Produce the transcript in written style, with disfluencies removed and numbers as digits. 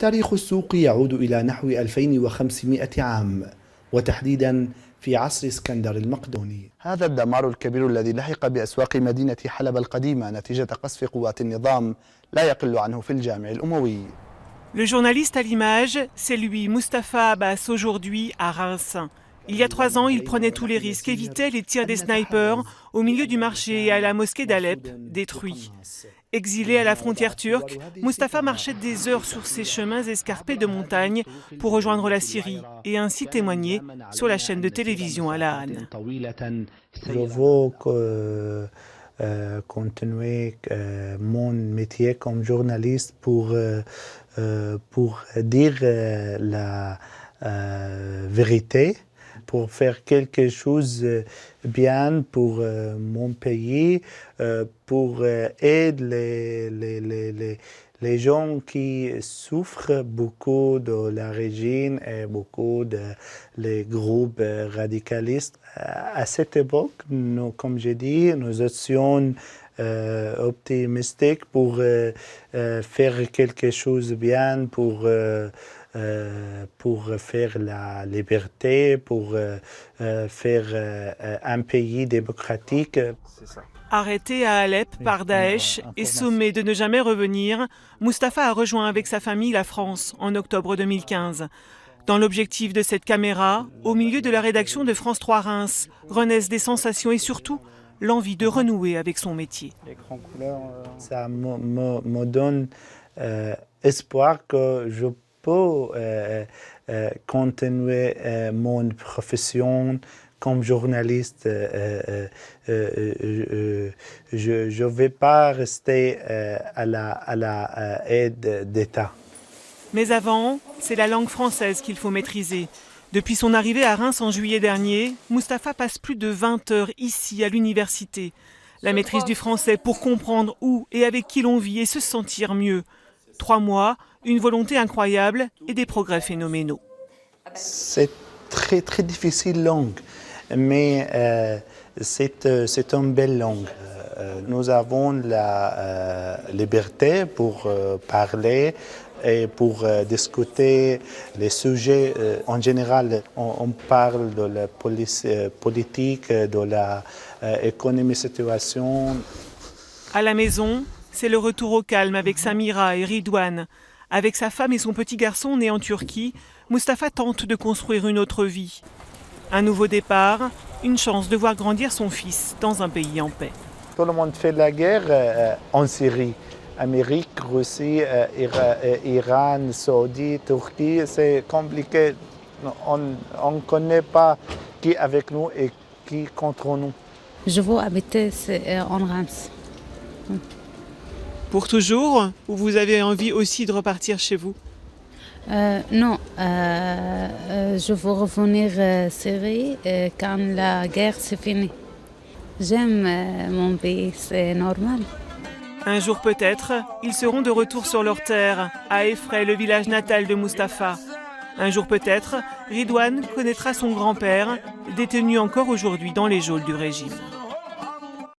تاريخ السوق يعود إلى نحو 2500 عام وتحديدا في عصر اسكندر المقدوني. هذا الدمار الكبير الذي لحق بأسواق مدينة حلب القديمة نتيجة قصف قوات النظام لا يقل عنه في الجامع الأموي. Le journaliste à l'image, c'est lui, Mustapha Abbas, aujourd'hui à Reims. Il y a 3 ans, il prenait tous les risques, évitait les tirs des snipers au milieu du marché et à la mosquée d'Alep, détruit. Exilé à la frontière turque, Mustapha marchait des heures sur ces chemins escarpés de montagne pour rejoindre la Syrie et ainsi témoigner sur la chaîne de télévision Al-Ahan. Je veux continuer mon métier comme journaliste pour dire la vérité, pour faire quelque chose de bien pour mon pays, pour aider les gens qui souffrent beaucoup de la régime et beaucoup des groupes radicalistes. À cette époque, nous, comme j'ai dit, nous étions optimistiques pour faire quelque chose de bien, pour faire la liberté, pour faire un pays démocratique. Arrêté à Alep par Daesh et sommé de ne jamais revenir, Mustapha a rejoint avec sa famille la France en octobre 2015. Dans l'objectif de cette caméra, au milieu de la rédaction de France 3 Reims, renaissent des sensations et surtout l'envie de renouer avec son métier. Ça me donne espoir que je peux continuer mon profession comme journaliste. Je ne vais pas rester à la aide d'État. Mais avant, c'est la langue française qu'il faut maîtriser. Depuis son arrivée à Reims en juillet dernier, Mustapha passe plus de 20 heures ici à l'université. La maîtrise du français pour comprendre où et avec qui l'on vit et se sentir mieux. 3 mois, une volonté incroyable et des progrès phénoménaux. C'est très très difficile langue, mais c'est une belle langue. Nous avons la liberté pour parler et pour discuter les sujets. En général, on parle de la politique, de l'économie, situation. À la maison, c'est le retour au calme avec Samira et Ridwan. Avec sa femme et son petit garçon né en Turquie, Mustapha tente de construire une autre vie. Un nouveau départ, une chance de voir grandir son fils dans un pays en paix. Tout le monde fait la guerre en Syrie. Amérique, Russie, Iran, Saoudie, Turquie, c'est compliqué. On ne connaît pas qui est avec nous et qui contre nous. Je veux habiter en Reims. Pour toujours, ou vous avez envie aussi de repartir chez vous? Non, je veux revenir en Syrie quand la guerre c'est fini. J'aime mon pays, c'est normal. Un jour peut-être, ils seront de retour sur leur terre, à Effray, le village natal de Mustapha. Un jour peut-être, Ridwan connaîtra son grand-père, détenu encore aujourd'hui dans les geôles du régime.